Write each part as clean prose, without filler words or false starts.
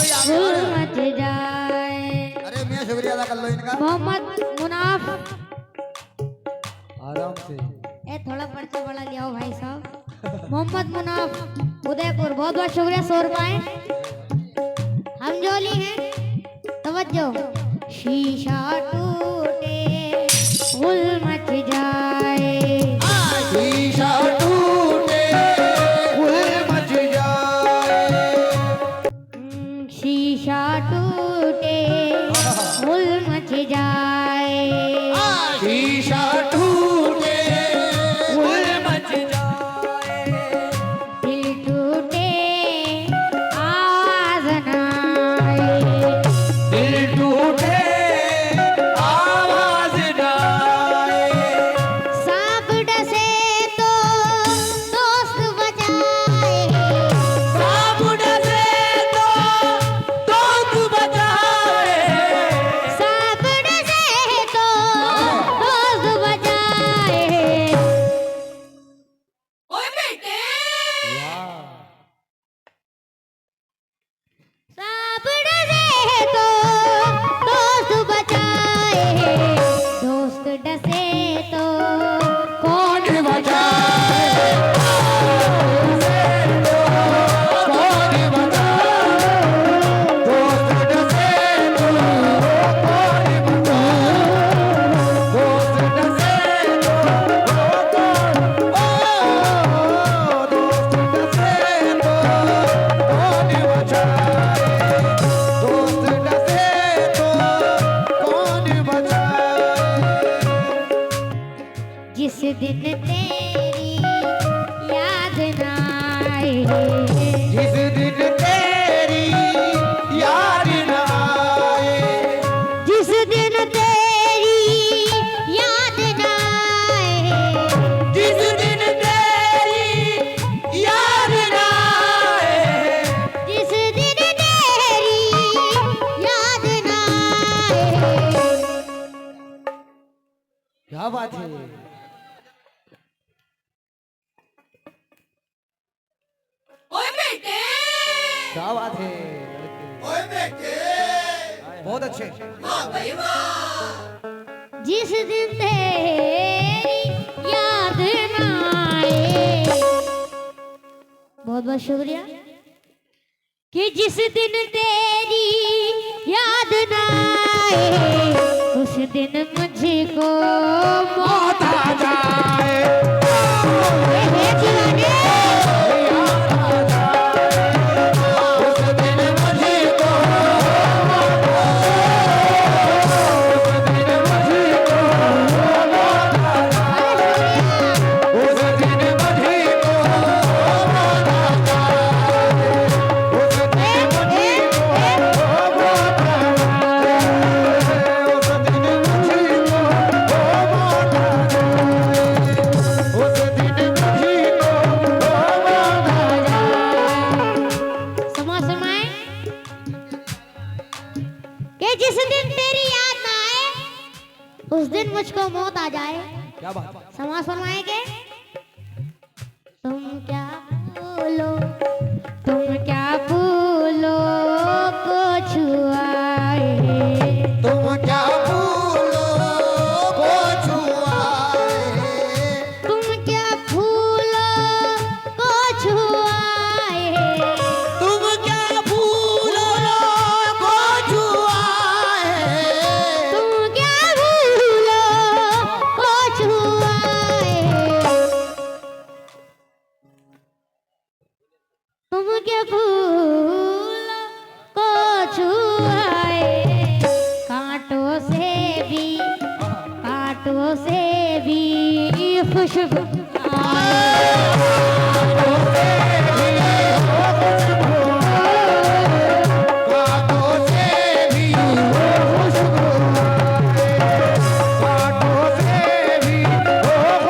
भूल मच जाए। अरे मैं शुक्रिया अदा कर लो इनका। मोहम्मद मुनाफ, आराम से। ए थोड़ा पर्चा बड़ा ले आओ भाई साहब। मोहम्मद मुनाफ उदयपुर, बहुत बहुत शुक्रिया। 100 रुपए हम जोली हैं। तवज्जो। शीशा टूटे भूल मच जाए। शीशा टूटे भूल मच जाए। शीशा टूटे भूल मच जाए। शीशा टूटे भूल मच जाए। दिल टूटे आवाज ना आए। दिल टूटे आवाज ना आए। सांप डसे तो दोस्त बचाए। सांप डसे तो दोस्त बचाए। सांप डसे तो दोस्त बचाए। ओए बेटे सांप डसे तो दोस्त बचाए। दोस्त डसे तो कौन बचाए। कौन बचाए। दोस्त डसे तो कौन बचाए। दोस्त डसे तो कौन। ओ दोस्त डसे तो कौन बचाए। दोस्त डसे तो कौन बचाए। जिस दिन तेरी याद ना आए। जिस दिन तेरी याद न आए। जिस दिन तेरी याद ना आए। जिस दिन तेरी याद न आए। जिस दिन तेरी याद ना आए। क्या बात है। ओए बेटे क्या बात है। ओए बेटे बहुत अच्छे। वाह भाई वाह। जिस दिन तेरी याद ना आए। बहुत बहुत शुक्रिया। कि जिस दिन तेरी याद ना आए। उस दिन मुझको मौत आ जाए। हे दीवाने। उस दिन मुझको। उस दिन मुझको। उस दिन समाज सुनाए। कि जिस दिन तेरी याद ना आए। उस दिन मुझको मौत आ जाए। क्या बात। समाज फरमाएंगे। तुम क्या बोलो, तुम क्या बोलो को छुआए। तुम क्या भूलो को छुआए। तुम क्या भूलो को छुआए। तुम क्या भूलो को छुआए। तुम क्या भूलो को छुआए। तुम क्या भूलो को छुआए। कांटों से भी खुशबू कांटों से भी खुशबू। कांटों से भी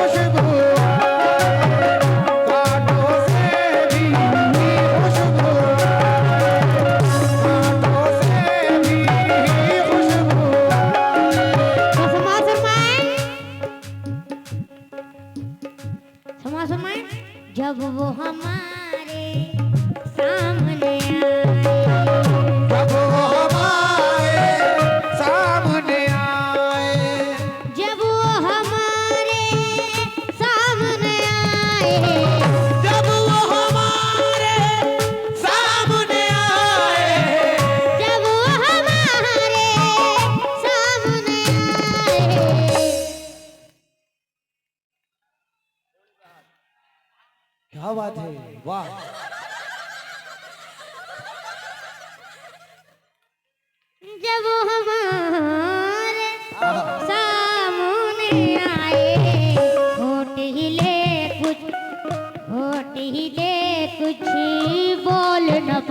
खुशबू। कांटों से भी खुशबू। कांटों से भी खुशबू। समाज फरमाए। बात है, वाह। जब हमारे सामने आए होठ हिले कुछ बोल न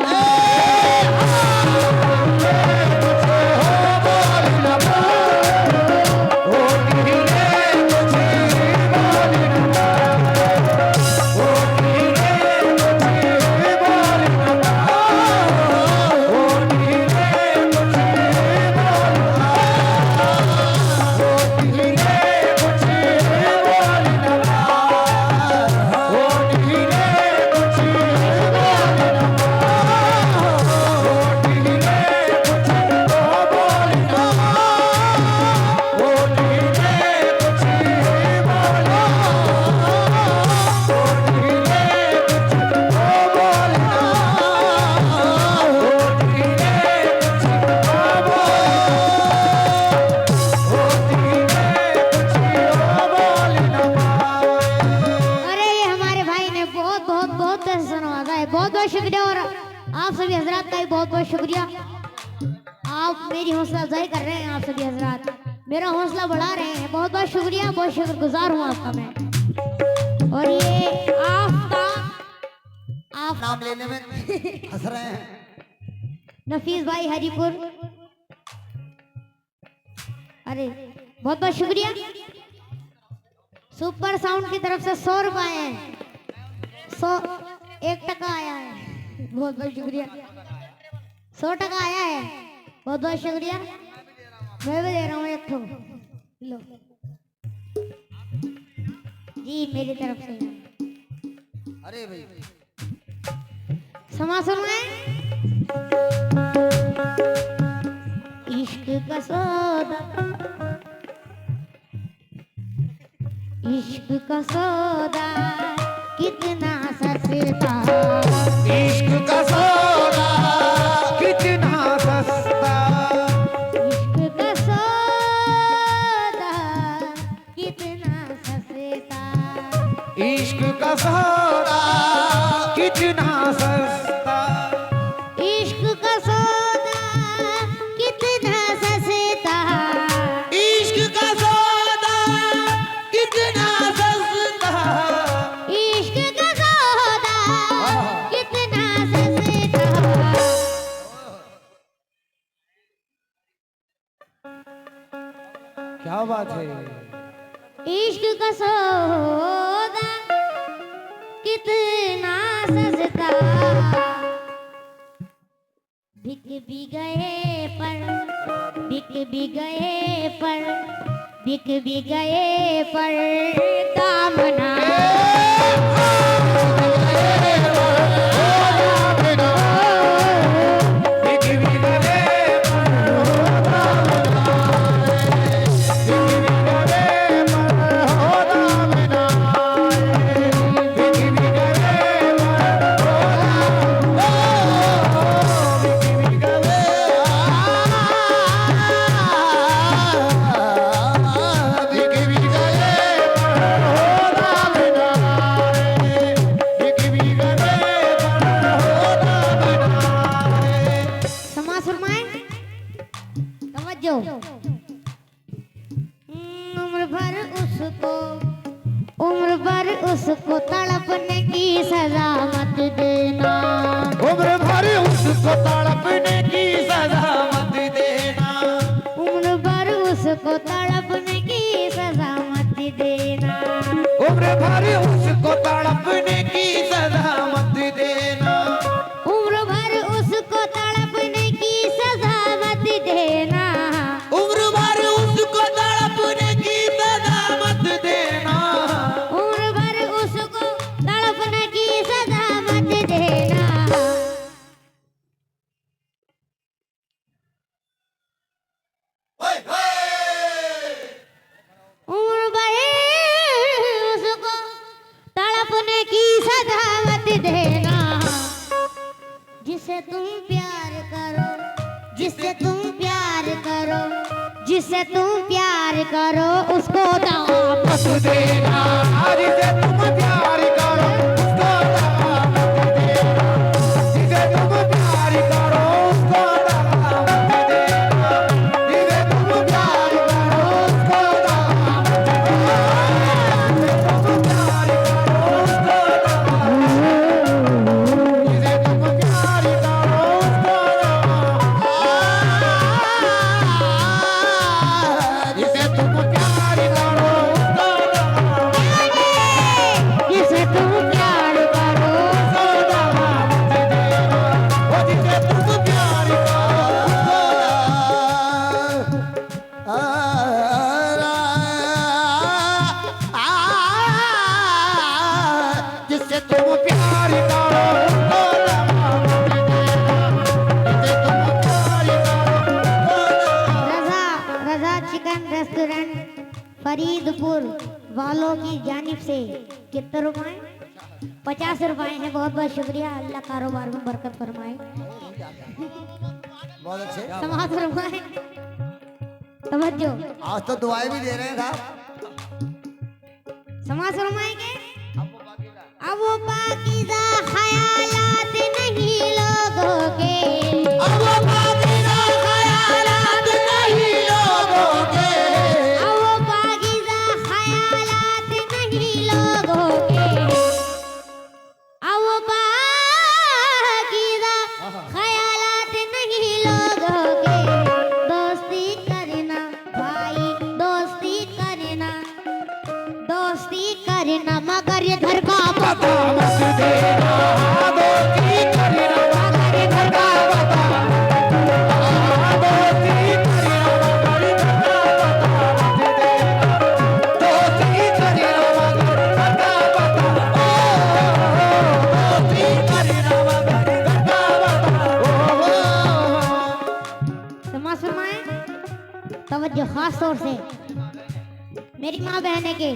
शुक्रिया। और आप सभी हजरात का भी बहुत बहुत शुक्रिया। आप मेरी हौसला अफजाई कर रहे हैं। आप सभी हजरात मेरा हौसला बढ़ा रहे हैं। बहुत बहुत शुक्रिया, बहुत शुक्रगुजार हूँ आपका मैं। और ये आप नाम लेने में हंस रहे हैं। नफीस भाई हरीपुर, अरे बहुत बहुत शुक्रिया। सुपर साउंड की तरफ से 100 रुपए हैं। 1 टका आया है, बहुत बहुत शुक्रिया। 100 टका आया है, बहुत बहुत शुक्रिया। मैं भी दे रहा हूँ 1 ठो, लो जी मेरी तरफ से। अरे भाई समा सुनवाए। इश्क का सौदा, इश्क का सौदा कितना सस्ता, इश्क का सौदा कितना सस्ता, इश्क का सौदा कितना सस्ता, इश्क का सौदा कितना सस्ता, इश्क का सौदा कितना सस्ता, इश्क का सौदा कितना सस्ता, इश्क का सौदा कितना सस्ता। क्या बात है। इश्क का सौदा कितना सस्ता, बिक भी गए पर, बिक भी गए पर, बिक भी गए पर दाम ना। उम्र भर उसको तड़पने की सजा मत देना, उम्र भर उसको तड़पने की सजा मत देना, उम्र भर उसको तड़पने की सजा मत देना, उम्र भर उसको तड़पने की सजा मत देना, उम्र भर उसको तड़पने की सजा मत देना, उम्र भर उसको तड़पने की सजा मत देना, उम्र भर उसको तड़पने की सजा मत देना। ओए होए उम्र भर उसको तड़पने की सजा मत देना, जिसे तुम प्यार करो, जिससे तुम प्यार करो, जिससे तुम प्यार करो उसको दाम मत देना, जिसे तुम प्यार करो उसको प्यार का जिससे तुम प्यार करो रजा रजा चिकन रेस्टोरेंट फरीदपुर वालों की जानिब से कितने रुपए? 50 रुपए हैं। बहुत बहुत शुक्रिया। अल्लाह कारोबार में बरकत फरमाए। बहुत अच्छे। समाज फरमाए। तवज्जो। आज तो दुआएं भी दे रहे हैं साहब। समाज फरमाएंगे। अब वो पाकीज़ा ख्यालात नहीं लोगों के, अब वो पाकीज़ा ख्यालात नहीं लोगों के, अब वो पाकीज़ा ख्यालात नहीं लोगों के, अब वो पाकीज़ा ख्यालात नहीं लोगों के। दोस्ती करना भाई, दोस्ती करना, दोस्ती करना, मगर ये घर का पता मत देना। दोस्ती करना मगर घर का पता, दोस्ती करना मगर घर का पता मत देना। दोस्ती करना मगर घर का पता, दोस्ती करना मगर घर का पता। समाज फरमाए। तवज्जो खास तौर से मेरी माँ बहने के।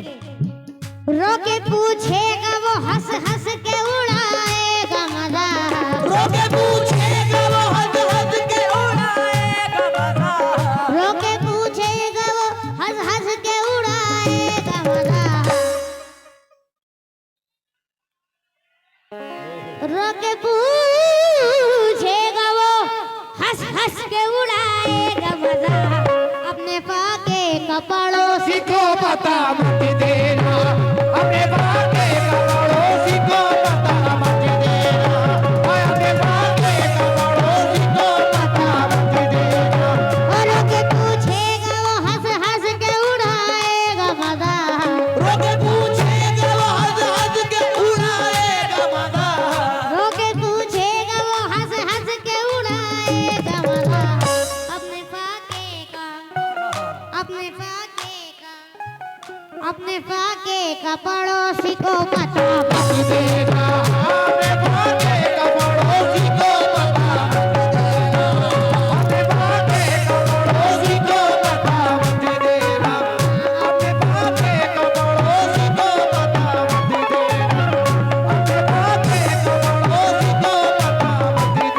रोके पूछेगा वो हंस हंस के उड़ाएगा मजाक, रोके पूछेगा वो हंस हंस के उड़ाएगा मजाक, रोके पूछेगा वो हंस हंस के उड़ाएगा मजाक, रोके पूछेगा वो हंस हंस के उड़ाएगा मजाक। अपने फाके का पड़ोसी को पता मत देना। अपने भागे का पड़ोसी को पता मत देना। अपने भागे का पड़ोसी को पता मत देना। और के पूछेगा वो हंस हंस के उड़ाएगा मजाक, रोके पूछेगा वो हंस हंस के उड़ाएगा मजाक, रोके पूछेगा वो हंस हंस के उड़ाएगा मजाक। अपने फाके का, अपने फाके का, अपने फाके का पड़ोसी को पता मत देना। अपने भागे का पड़ोसी को पता मत देना। अपने भागे का पड़ोसी को पता मत देना। अपने भागे का पड़ोसी को पता मत देना। अपने भागे का पड़ोसी को पता मत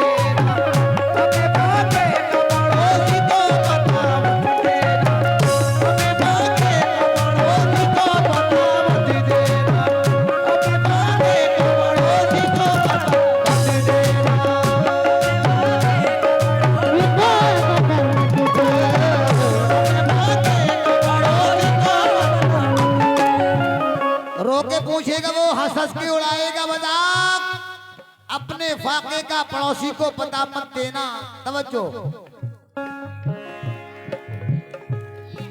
देना। अपने भागे का पड़ोसी को पता मत देना। अपने भागे का पड़ोसी को पता मत देना। अपने भागे का पड़ोसी को पता मत देना। रोके पूछेगा वो हंस हंस के उड़ाएगा मजाक। अपने फाके का पड़ोसी को पता मत देना। तवज्जो।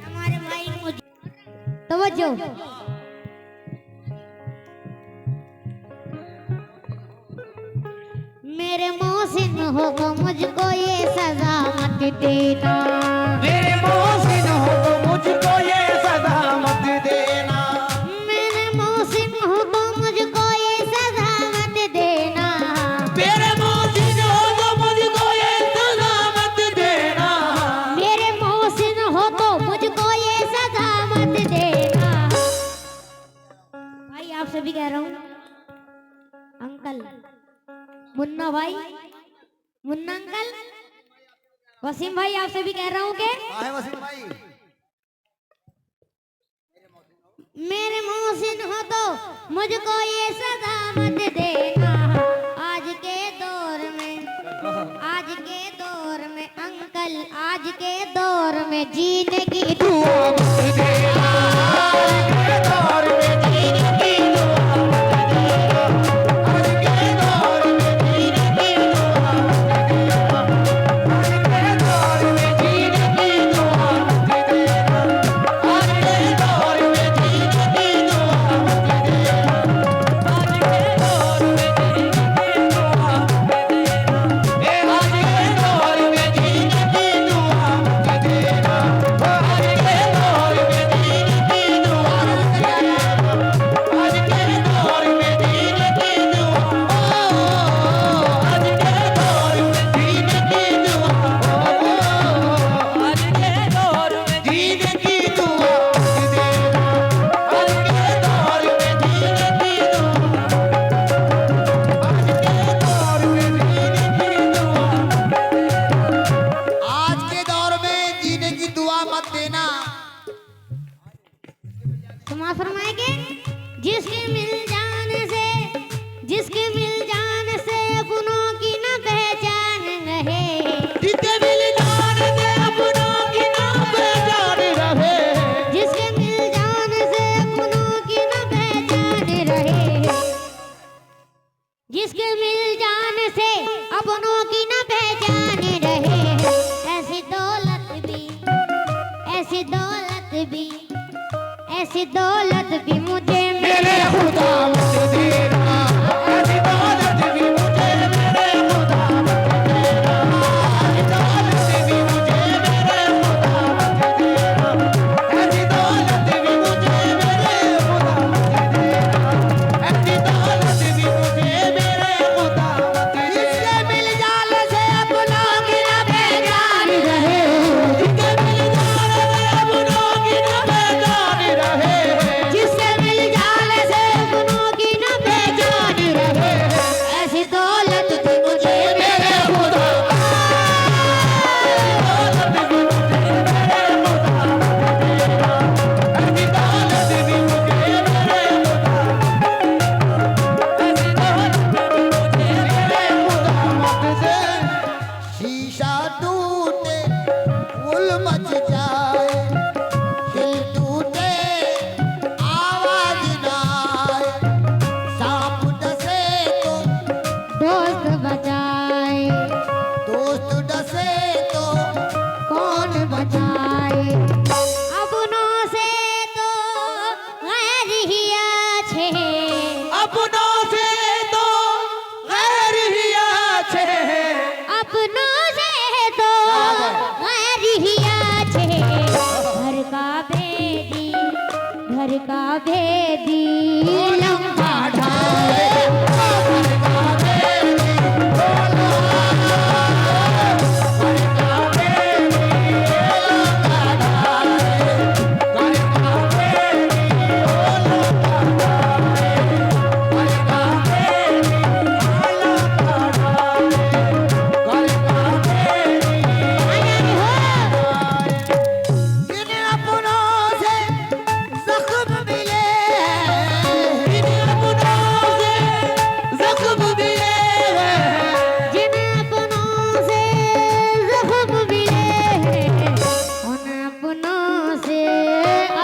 हमारे भाई मुझे तवज्जो। मेरे मोहसिन हो तो मुझको ये सजा मत देना, मेरे मोहसिन हो तो मुझको ये सजा मत देना। मेरे मोहसिन हो तो मुझको ये सजा मत देना, मेरे मोहसिन हो तो मुझको ये सजा मत देना। मेरे मोहसिन हो तो मुझको ये सजा मत देना। भाई आपसे भी कह रहा हूँ, अंकल मुन्ना भाई, मुन्ना अंकल, वसीम भाई आपसे भी कह रहा हूँ कि आहे वसीम भाई, मेरे मोहसिन हो तो मुझको ये सजा मत देना। आज के दौर में, आज के दौर में अंकल, आज के दौर में जीने की दुआ मत देना। आज के दौर में जीने की दुआ मत देना। आज के दौर में जीने की दुआ मत देना। आज के दौर में जीने की दुआ मत देना। आज के दौर में जीने की दुआ मत देना। आज के दौर में जीने की दुआ मत देना। आज के ऐसी दौलत भी मुझे मेरे खुदा मत देना, ऐसी दौलत भी मुझे मेरे खुदा मत देना, ऐसी दौलत भी मुझे मेरे खुदा मत देना, ऐसी दौलत भी मुझे मेरे खुदा मत देना, ऐसी दौलत भी मुझे मेरे खुदा मत देना। इससे मिल जाल से अपनों की न बेजान रहे, इससे मिल जाल से अपनों की न बेजान रहे, जिससे मिल जाने से अपनों की न बेजान रहे, ऐसी दौलत भी मुझे मेरे खुदा दौलत भी मुझे मेरे खुदा मत देना, ऐसी दौलत भी मुझे मेरे खुदा, ऐसी दौलत भी मुझे मेरे खुदा मत देना। शीशा टूटे फूल मच जाए, दिल टूटे आवाज ना आए, सांप डसे तो दोस्त बचाए, दोस्त डसे तो कौन बचाए, अपनों से तो गैर ही अच्छे, अपनों से तो गैर ही अच्छे हैं। अपनों से तो गैर ही अच्छे, घर का भेदी लंबा ढाए, इन अपनों से जख्म मिले, इन अपनों से जख्म मिले, जिन अपनों से ज़ख्म मिले हैं, उन अपनों से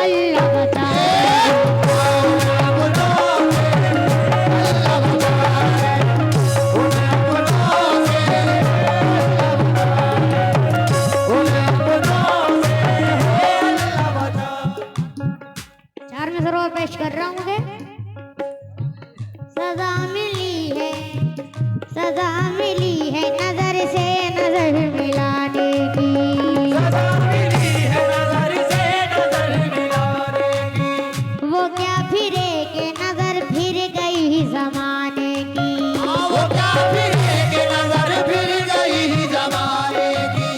अल्लाह बचाए, चार में सरोवर पेश कर रहा हूँ मुझे। सजा मिली है नजर से नजर मिलाने की, सजा मिली है नजर से नजर मिलाने की, वो क्या फिरे के नजर फिर गई जमाने की, वो क्या फिर के नजर फिर गई जमाने की।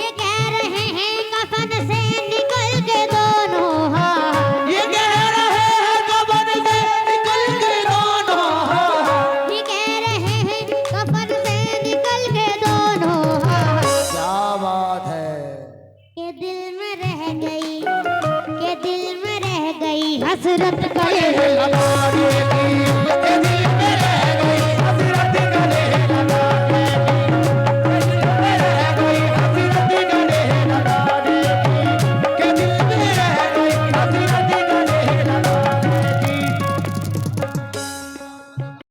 ये कह रहे हैं कफन से निकल के दोनों हाथ, ये कह रहे हैं कब्र से निकल के दोनों हाथ, ये कह रहे हैं कफन से निकल के दोनों हाथ, क्या बात है। के दिल में रह गई हसरत करे हमारे